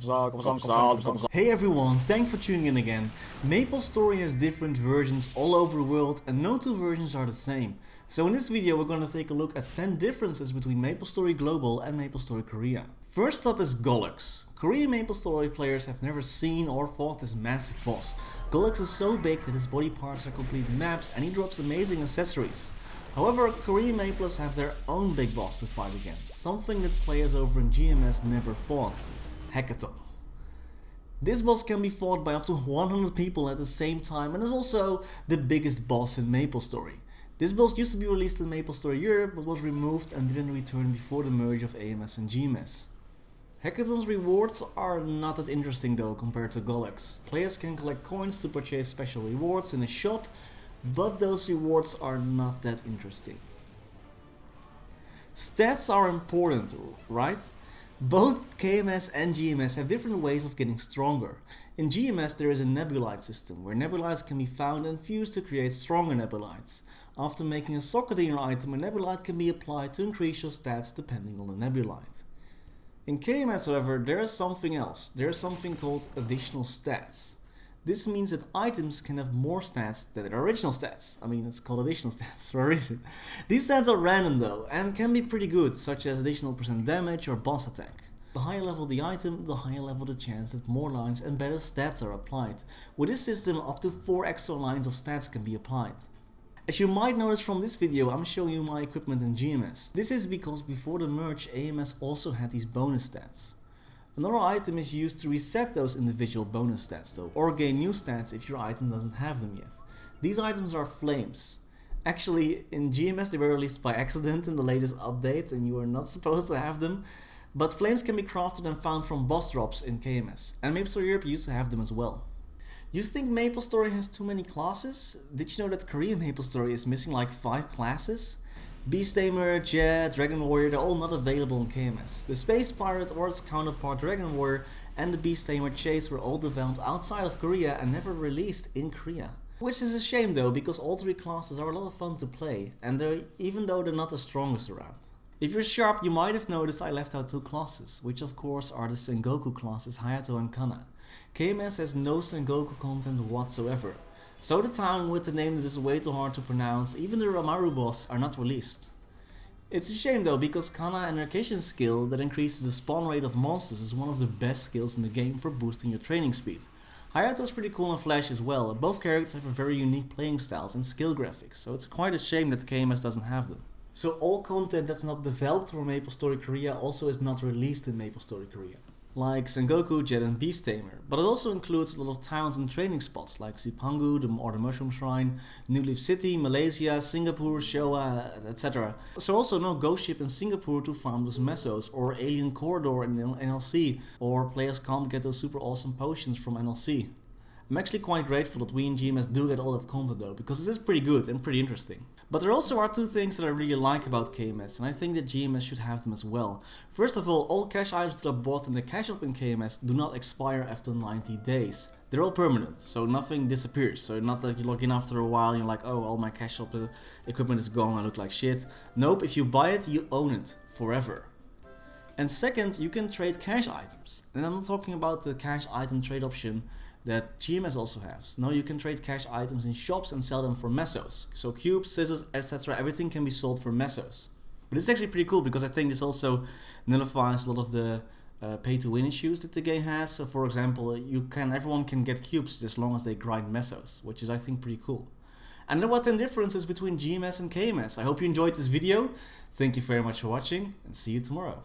Hey everyone, thanks for tuning in again. MapleStory has different versions all over the world and no two versions are the same. So in this video we're going to take a look at 10 differences between MapleStory Global and MapleStory Korea. First up is Galax. Korean MapleStory players have never seen or fought this massive boss. Galax is so big that his body parts are complete maps and he drops amazing accessories. However, Korean Maples have their own big boss to fight against, something that players over in GMS never fought. Hackathon. This boss can be fought by up to 100 people at the same time and is also the biggest boss in MapleStory. This boss used to be released in MapleStory Europe but was removed and didn't return before the merge of KMS and GMS. Hackathon's rewards are not that interesting though compared to Galax. Players can collect coins to purchase special rewards in a shop, but those rewards are not that interesting. Stats are important, right? Both KMS and GMS have different ways of getting stronger. In GMS there is a nebulite system, where nebulites can be found and fused to create stronger nebulites. After making a socket in your item, a nebulite can be applied to increase your stats depending on the nebulite. In KMS however, there is something else. There is something called additional stats. This means that items can have more stats than their original stats. I mean, it's called additional stats for a reason. These stats are random though, and can be pretty good, such as additional % damage or boss attack. The higher level the item, the higher level the chance that more lines and better stats are applied. With this system, up to 4 extra lines of stats can be applied. As you might notice from this video, I'm showing you my equipment in GMS. This is because before the merge, AMS also had these bonus stats. Another item is used to reset those individual bonus stats though, or gain new stats if your item doesn't have them yet. These items are flames. Actually, in GMS they were released by accident in the latest update and you are not supposed to have them, but flames can be crafted and found from boss drops in KMS, and MapleStory Europe used to have them as well. You think MapleStory has too many classes? Did you know that Korean MapleStory is missing like 5 classes? Beast Tamer, Jet, Dragon Warrior, they're all not available in KMS. The Space Pirate or its counterpart Dragon Warrior and the Beast Tamer Chase were all developed outside of Korea and never released in Korea. Which is a shame though, because all 3 classes are a lot of fun to play, and even though they're not the strongest around. If you're sharp, you might have noticed I left out 2 classes, which of course are the Sengoku classes Hayato and Kana. KMS has no Sengoku content whatsoever. So the town with the name that is way too hard to pronounce, even the Ramaru boss, are not released. It's a shame though, because Kana Anarchian skill that increases the spawn rate of monsters is one of the best skills in the game for boosting your training speed. Hayato is pretty cool and flashy as well. Both characters have a very unique playing styles and skill graphics, so it's quite a shame that KMS doesn't have them. So all content that's not developed for MapleStory Korea also is not released in MapleStory Korea. Like Sengoku, Jet and Beast Tamer, but it also includes a lot of towns and training spots like Sipangu or the Mushroom Shrine, New Leaf City, Malaysia, Singapore, Showa, etc. So also no ghost ship in Singapore to farm those mesos, or alien corridor in NLC, or players can't get those super awesome potions from NLC. I'm actually quite grateful that we in GMS do get all that content though, because it is pretty good and pretty interesting. But there also are 2 things that I really like about KMS, and I think that GMS should have them as well. First of all cash items that are bought in the cash shop in KMS do not expire after 90 days. They're all permanent, so nothing disappears. So not that you log in after a while and you're like, oh, all my cash shop equipment is gone, I look like shit. Nope, if you buy it, you own it forever. And second, you can trade cash items. And I'm not talking about the cash item trade option that GMS also has. No, you can trade cash items in shops and sell them for mesos. So cubes, scissors, etc. everything can be sold for mesos. But it's actually pretty cool because I think this also nullifies a lot of the pay to win issues that the game has. So for example, everyone can get cubes as long as they grind mesos, which is I think pretty cool. And there were 10 differences between GMS and KMS. I hope you enjoyed this video. Thank you very much for watching and see you tomorrow.